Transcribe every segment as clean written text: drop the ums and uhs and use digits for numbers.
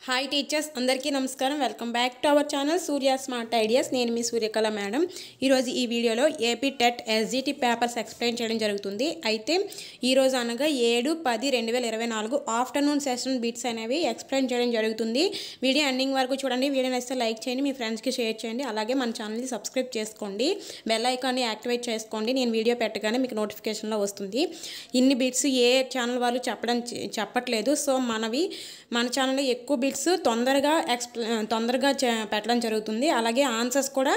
Hi teachers అందరికీ నమస్కారం. Welcome back to our channel Surya smart ideas. నేను మీ Suryakala madam. ఈరోజు ఈ వీడియోలో AP TET SGT papers explain చేయడం జరుగుతుంది. అయితే ఈరోజు అనగా 7/10/2024 ఆఫ్టర్నూన్ సెషన్ బిట్స్ అనేవి ఎక్స్ప్లెయిన్ చేయడం జరుగుతుంది. వీడియో ఎండింగ్ వరకు చూడండి. వీడియో నచ్చితే లైక్ చేయండి, మీ ఫ్రెండ్స్కి షేర్ చేయండి. అలాగే మన ఛానల్ని సబ్స్క్రైబ్ చేసుకోండి, బెల్ ఐకాన్ని యాక్టివేట్ చేసుకోండి. నేను వీడియో పెట్టగానే మీకు నోటిఫికేషన్లో వస్తుంది. ఇన్ని బిట్స్ ఏ ఛానల్ వాళ్ళు చెప్పట్లేదు. సో మన ఛానల్లో ఎక్కువ బిట్స్ తొందరగా పెట్టడం జరుగుతుంది. అలాగే ఆన్సర్స్ కూడా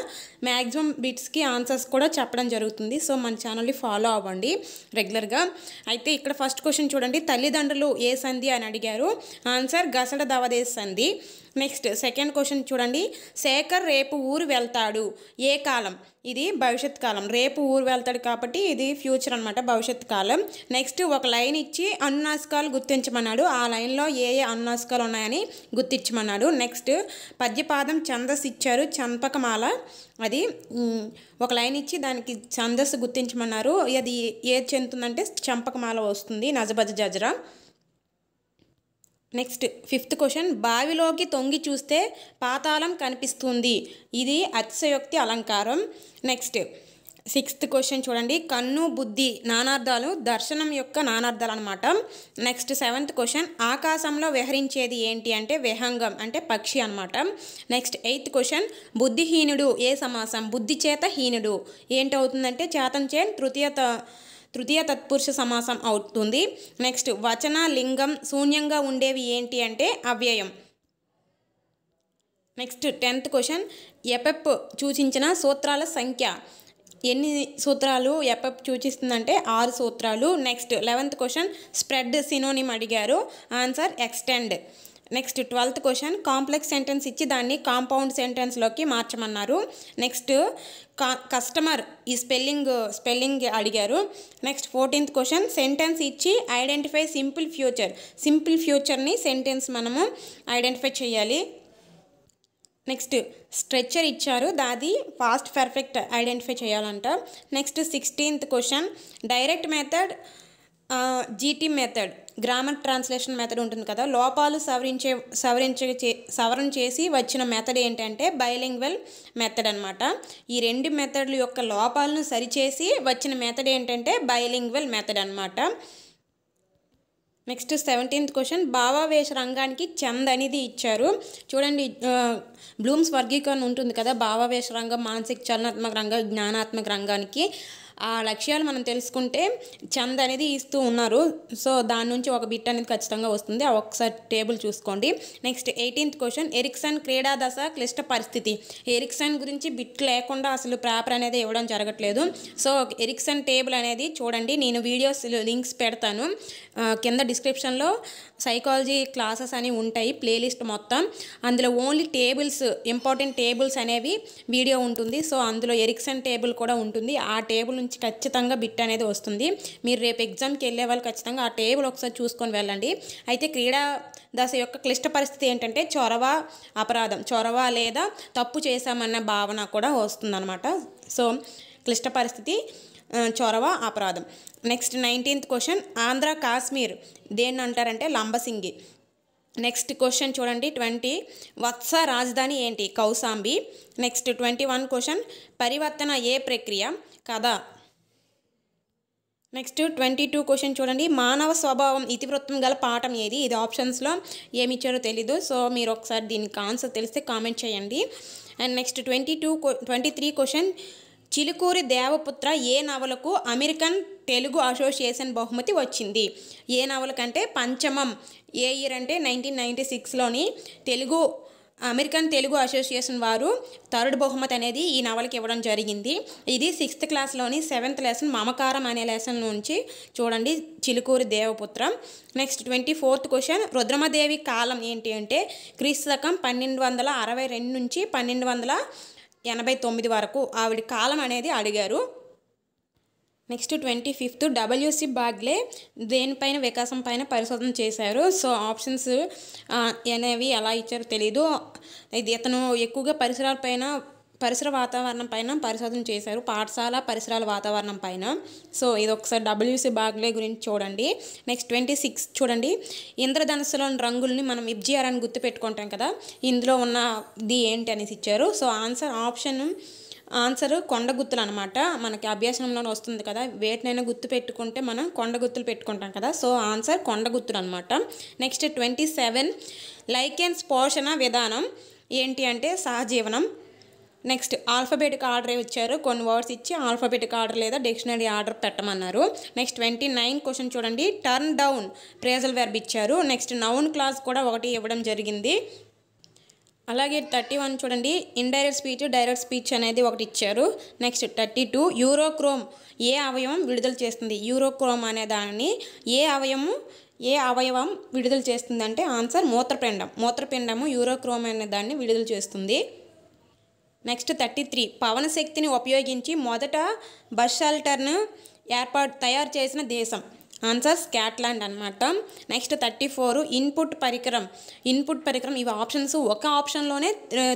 మ్యాక్సిమం బిట్స్కి ఆన్సర్స్ కూడా చెప్పడం జరుగుతుంది. సో మన ఛానల్ని ఫాలో అవ్వండి రెగ్యులర్గా. అయితే ఇక్కడ ఫస్ట్ క్వశ్చన్ చూడండి, తల్లిదండ్రులు ఏ సంధి అని అడిగారు. ఆన్సర్ గసడ దవదేశ సంధి. నెక్స్ట్ సెకండ్ క్వశ్చన్ చూడండి, శేఖర్ రేపు ఊరు వెళ్తాడు ఏ కాలం. ఇది భవిష్యత్ కాలం. రేపు ఊరు వెళ్తాడు కాబట్టి ఇది ఫ్యూచర్ అనమాట, భవిష్యత్ కాలం. నెక్స్ట్ ఒక లైన్ ఇచ్చి అనునాసికాలు గుర్తించమన్నాడు. ఆ లైన్లో ఏ అనునాసికాలు ఉన్నాయని గుర్తించమన్నాడు. నెక్స్ట్ పద్యపాదం ఛందస్సు ఇచ్చారు, చంపకమాల. అది ఒక లైన్ ఇచ్చి దానికి ఛందస్సు గుర్తించమన్నారు. అది ఏది చెందుతుందంటే చంపకమాల వస్తుంది, నజబజ జజరా. నెక్స్ట్ ఫిఫ్త్ క్వశ్చన్, బావిలోకి తొంగి చూస్తే పాతాళం కనిపిస్తుంది. ఇది అతిశయోక్తి అలంకారం. నెక్స్ట్ సిక్స్త్ క్వశ్చన్ చూడండి, కన్ను బుద్ధి నానార్థాలు దర్శనం యొక్క నానార్థాలు అనమాట. నెక్స్ట్ సెవెంత్ క్వశ్చన్, ఆకాశంలో విహరించేది ఏంటి అంటే విహంగం అంటే పక్షి అనమాట. నెక్స్ట్ ఎయిత్ క్వశ్చన్, బుద్ధిహీనుడు ఏ సమాసం. బుద్ధి చేత హీనుడు ఏంటవుతుందంటే చేతన్ చే తృతీయ తత్పురుష సమాసం అవుతుంది. నెక్స్ట్ వచన లింగం శూన్యంగా ఉండేవి ఏంటి అంటే అవ్యయం. నెక్స్ట్ 10th క్వశ్చన్, ఎపెప్ సూచించిన సూత్రాల సంఖ్య. ఎన్ని సూత్రాలు ఎపెప్ సూచిస్తుందంటే 6 సూత్రాలు. Next 11th question, spread synonym అడిగారు. Answer extend. Next 12th question, complex sentence ఇచ్చి దాన్ని కాంపౌండ్ సెంటెన్స్లోకి మార్చమన్నారు. నెక్స్ట్ కస్టమర్ ఈ స్పెల్లింగ్ అడిగారు. నెక్స్ట్ 14th క్వశ్చన్, సెంటెన్స్ ఇచ్చి ఐడెంటిఫై సింపుల్ ఫ్యూచర్ని సెంటెన్స్ మనము ఐడెంటిఫై చేయాలి. నెక్స్ట్ స్ట్రెచ్చర్ ఇచ్చారు, దాది పాస్ట్ పర్ఫెక్ట్ ఐడెంటిఫై చేయాలంట. Next 16th question, direct method GT method grammar translation method ఉంటుంది కదా, లోపాలు సవరణ చేసి వచ్చిన మెథడ్ ఏంటంటే బైలింగ్వల్ మెథడ్ అనమాట. ఈ రెండు మెథడ్ల యొక్క లోపాలను సరిచేసి వచ్చిన మెథడ్ ఏంటంటే బైలింగ్వల్ మెథడ్ అనమాట. నెక్స్ట్ 17th క్వశ్చన్, భావావేశ రంగానికి చంద్ అనేది ఇచ్చారు. చూడండి, బ్లూమ్స్ వర్గీకరణ ఉంటుంది కదా, భావావేశ రంగం, మానసిక చలనాత్మక రంగం, జ్ఞానాత్మక రంగానికి. ఆ లక్ష్యాలు మనం తెలుసుకుంటే చంద్ అనేది ఇస్తూ ఉన్నారు. సో దాని నుంచి ఒక బిట్ అనేది ఖచ్చితంగా వస్తుంది. ఆ ఒకసారి టేబుల్ చూసుకోండి. నెక్స్ట్ 18th క్వశ్చన్, ఎరిక్సన్ క్రీడా దశ క్లిష్ట పరిస్థితి. ఎరిక్సన్ గురించి బిట్ లేకుండా అసలు పేపర్ అనేది ఇవ్వడం జరగట్లేదు. సో ఎరిక్సన్ టేబుల్ అనేది చూడండి, నేను వీడియోస్ లింక్స్ పెడతాను కింద డిస్క్రిప్షన్లో. సైకాలజీ క్లాసెస్ అని ఉంటాయి, ప్లేలిస్ట్ మొత్తం. అందులో ఓన్లీ టేబుల్స్, ఇంపార్టెంట్ టేబుల్స్ అనేవి వీడియో ఉంటుంది. సో అందులో ఎరిక్సన్ టేబుల్ కూడా ఉంటుంది. ఆ టేబుల్ నుంచి ఖచ్చితంగా బిట్ అనేది వస్తుంది. మీరు రేపు ఎగ్జామ్కి వెళ్ళే వాళ్ళు ఖచ్చితంగా ఆ టేబుల్ ఒకసారి చూసుకొని వెళ్ళండి. అయితే క్రీడా దశ యొక్క క్లిష్ట పరిస్థితి ఏంటంటే చొరవ, అపరాధం. చొరవ లేదా తప్పు చేశామన్న భావన కూడా వస్తుందన్నమాట. సో క్లిష్ట పరిస్థితి, చొరవ, అపరాధం. Next 19th question, Andhra Kashmir దేన్ని అంటారంటే లంబసింగి. నెక్స్ట్ క్వశ్చన్ చూడండి 20, వత్స రాజధాని ఏంటి. కౌసాంబి. నెక్స్ట్ 21 క్వశ్చన్, పరివర్తన ఏ ప్రక్రియ. కథ. నెక్స్ట్ 22 క్వశ్చన్ చూడండి, మానవ స్వభావం ఇతివృత్తం గల పాఠం ఏది. ఇది ఆప్షన్స్లో ఏమి ఇచ్చారో తెలీదు. సో మీరు ఒకసారి దీనికి ఆన్సర్ తెలిస్తే కామెంట్ చేయండి. And next 23 question, Chilukuri Devaputra ఏ నవలకు అమెరికన్ తెలుగు అసోసియేషన్ బహుమతి వచ్చింది. ఏ నవలకంటే పంచమం. ఏ ఇయర్ అంటే 1996లోని అమెరికన్ తెలుగు అసోసియేషన్ వారు 3rd బహుమతి అనేది ఈ నవలకి ఇవ్వడం జరిగింది. ఇది 6th క్లాస్లోని 7th లెసన్ మమకారం అనే లెసన్ నుంచి చూడండి, Chilukuri Devaputra. Next 24th question, Rudramadevi కాలం ఏంటి అంటే క్రీస్తు శకం 1262 నుంచి 1289 వరకు ఆవిడ కాలం అనేది అడిగారు. నెక్స్ట్ 25th, WC బాగ్లే దేనిపైన వికాసం పైన పరిశోధన చేశారు. సో ఆప్షన్స్ అనేవి ఎలా ఇచ్చారో తెలీదు. ఇది ఇతను ఎక్కువగా పరిసరాలపైన పరిసర వాతావరణం పైన పరిశోధన చేశారు, పాఠశాల పరిసరాల వాతావరణం పైన. సో ఇది ఒకసారి డబ్ల్యూసి బాగ్లే గురించి చూడండి. నెక్స్ట్ 26 చూడండి. ఇంద్రధనుస్సులోని రంగుల్ని మనం ఇబ్జిఆర్ అని గుర్తుపెట్టుకుంటాం కదా, ఇందులో ఉన్నది ఏంటి అనేసి ఇచ్చారు. సో ఆన్సర్ కొండ గుర్తులు అనమాట. మనకి అభ్యాసంలో వస్తుంది కదా, వేటినైనా గుర్తు పెట్టుకుంటే మనం కొండ గుర్తులు పెట్టుకుంటాం కదా. సో ఆన్సర్ కొండ గుర్తులు అనమాట. నెక్స్ట్ 27 లైకెన్స్ పోషణ విధానం ఏంటి అంటే సహజీవనం. నెక్స్ట్ ఆల్ఫాబెటిక్ ఆర్డర్ ఇచ్చారు, కొన్ని వర్డ్స్ ఇచ్చి ఆల్ఫాబెటిక్ ఆర్డర్ లేదా డిక్షనరీ ఆర్డర్ పెట్టమన్నారు. నెక్స్ట్ 29 క్వశ్చన్ చూడండి. టర్న్ డౌన్ ప్రేజల్ వెర్బ్ ఇచ్చారు. నెక్స్ట్ నౌన్ క్లాస్ కూడా ఒకటి ఇవ్వడం జరిగింది. అలాగే 31 చూడండి. ఇండైరెక్ట్ స్పీచ్ డైరెక్ట్ స్పీచ్ అనేది ఒకటి ఇచ్చారు. నెక్స్ట్ 32 యూరోక్రోమ్ ఏ అవయవం విడుదల చేస్తుంది. యూరోక్రోమ్ అనే దాన్ని ఏ అవయవం విడుదల చేస్తుంది అంటే ఆన్సర్ మూత్రపిండము యూరోక్రోమ్ అనే దాన్ని విడుదల చేస్తుంది. నెక్స్ట్ 33 పవన శక్తిని ఉపయోగించి మొదట బస్ షెల్టర్ను తయారు చేసిన దేశం. ఆన్సర్ స్కాట్లాండ్ అనమాట. నెక్స్ట్ 34 ఇన్పుట్ పరికరం ఇవి ఆప్షన్స్ ఒక ఆప్షన్లోనే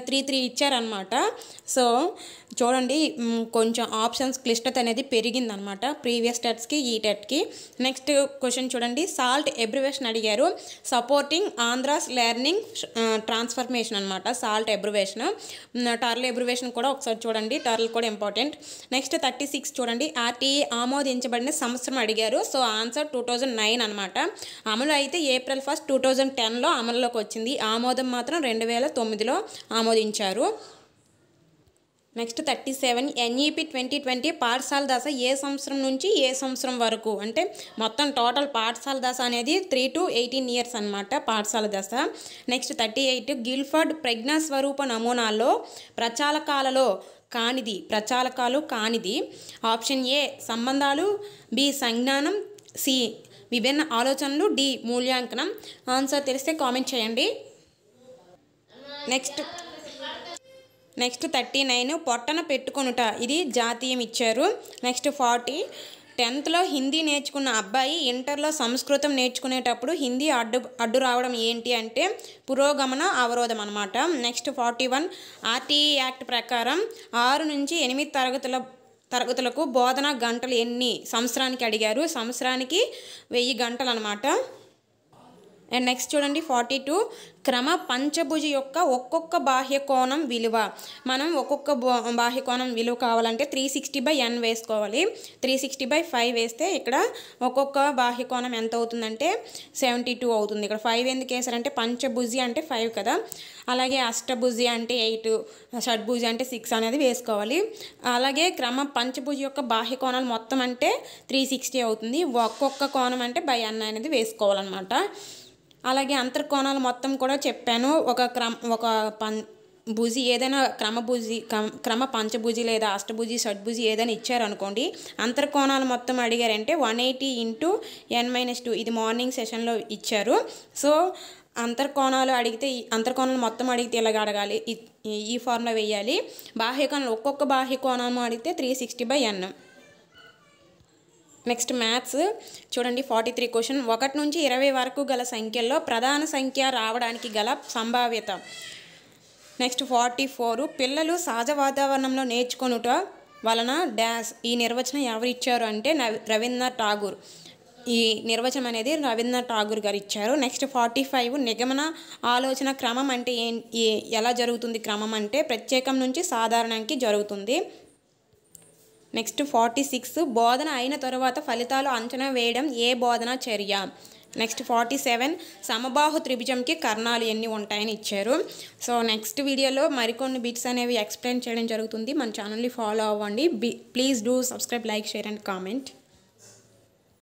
3 ఇచ్చారనమాట. సో చూడండి, కొంచెం ఆప్షన్స్ క్లిష్టత అనేది పెరిగిందనమాట ప్రీవియస్ టెట్స్కి ఈ టెట్కి. నెక్స్ట్ క్వశ్చన్ చూడండి. సాల్ట్ ఎబ్రివేషన్ అడిగారు. సపోర్టింగ్ ఆంధ్రాస్ లెర్నింగ్ ట్రాన్స్ఫర్మేషన్ అనమాట సాల్ట్ ఎబ్రివేషన్. టర్ల్ ఎబ్రివేషన్ కూడా ఒకసారి చూడండి, టర్ల్ కూడా ఇంపార్టెంట్. నెక్స్ట్ 36 చూడండి. ఆర్టీఈ ఆమోదించబడిన సంవత్సరం అడిగారు. సో ఆన్సర్ 2009 అనమాట. అమలు అయితే April 1, 2010లో అమలులోకి వచ్చింది. ఆమోదం మాత్రం 2009లో ఆమోదించారు. నెక్స్ట్ 37 ఎన్ఈపి 2020 పాఠశాల దశ ఏ సంవత్సరం నుంచి ఏ సంవత్సరం వరకు అంటే మొత్తం టోటల్ పాఠశాల దశ అనేది 3 to 18 years అనమాట పాఠశాల దశ. నెక్స్ట్ 38 గిల్ఫర్డ్ ప్రజ్ఞాస్వరూప నమూనాల్లో ప్రచాలకాలు కానిది. ఆప్షన్ ఏ సంబంధాలు, బి సంజ్ఞానం, సి విభిన్న ఆలోచనలు, డి మూల్యాంకనం. ఆన్సర్ తెలిస్తే కామెంట్ చేయండి. నెక్స్ట్ 39 పొట్టన పెట్టుకొనుట ఇది జాతీయం ఇచ్చారు. నెక్స్ట్ 40 10th హిందీ నేర్చుకున్న అబ్బాయి ఇంటర్లో సంస్కృతం నేర్చుకునేటప్పుడు హిందీ అడ్డు రావడం ఏంటి అంటే పురోగమన అవరోధం అనమాట. నెక్స్ట్ 41 ఆర్టీఈ యాక్ట్ ప్రకారం 6 నుంచి 8 తరగతులకు బోధనా గంటలు ఎన్ని సంవత్సరానికి అడిగారు. సంవత్సరానికి 1000 గంటలు అనమాట. అండ్ నెక్స్ట్ చూడండి 42 క్రమ పంచభుజి యొక్క ఒక్కొక్క బాహ్య కోణం విలువ. మనం ఒక్కొక్క బాహ్య కోణం విలువ కావాలంటే 360/n వేసుకోవాలి. 360/5 వేస్తే ఇక్కడ ఒక్కొక్క బాహ్య కోణం ఎంత అవుతుందంటే 72 అవుతుంది. ఇక్కడ 5 ఎందుకు వేసారంటే పంచభుజి అంటే 5 కదా, అలాగే అష్టభుజి అంటే 8, షడ్భుజి అంటే 6 అనేది వేసుకోవాలి. అలాగే క్రమ పంచభుజి యొక్క బాహ్య కోణాలు మొత్తం అంటే 360 అవుతుంది. ఒక్కొక్క కోణం అంటే n అనేది వేసుకోవాలన్నమాట. అలాగే అంతర్కోణాలు మొత్తం కూడా చెప్పాను. భుజి ఏదైనా క్రమ పంచభుజి లేదా అష్టభుజి షడ్భుజి ఏదైనా ఇచ్చారనుకోండి, అంతర్కోణాలు మొత్తం అడిగారంటే 180 × n-2 ఇది మార్నింగ్ సెషన్లో ఇచ్చారు. సో అంతర్కోణాలు మొత్తం అడిగితే ఇలాగ అడగాలి, ఈ ఫార్ములా వేయాలి. బాహ్యకోణాలు ఒక్కొక్క బాహ్యకోణం అడిగితే 360/n. నెక్స్ట్ మ్యాథ్స్ చూడండి 43 క్వశ్చన్. 1 నుంచి 20 వరకు గల సంఖ్యల్లో ప్రధాన సంఖ్య రావడానికి గల సంభావ్యత. నెక్స్ట్ 44 పిల్లలు సహజ వాతావరణంలో నేర్చుకొనుట వలన డాష్. ఈ నిర్వచనం ఎవరు ఇచ్చారు అంటే రవీంద్రనాథ్ ఠాగూర్. ఈ నిర్వచనం అనేది రవీంద్రనాథ్ ఠాగూర్ గారు ఇచ్చారు. నెక్స్ట్ 45 నిగమన ఆలోచన క్రమం అంటే ఎలా జరుగుతుంది. క్రమం అంటే ప్రత్యేకం నుంచి సాధారణానికి జరుగుతుంది. నెక్స్ట్ 46 బోధన అయిన తరువాత ఫలితాలు అంచనా వేయడం ఏ బోధన చర్య. నెక్స్ట్ 47 సమబాహు త్రిభుజంకి కర్ణాలు ఎన్ని ఉంటాయని ఇచ్చారు. సో నెక్స్ట్ వీడియోలో మరికొన్ని బిట్స్ అనేవి ఎక్స్ప్లెయిన్ చేయడం జరుగుతుంది. మన ఛానల్ని ఫాలో అవ్వండి. Please do subscribe, like, share and comment.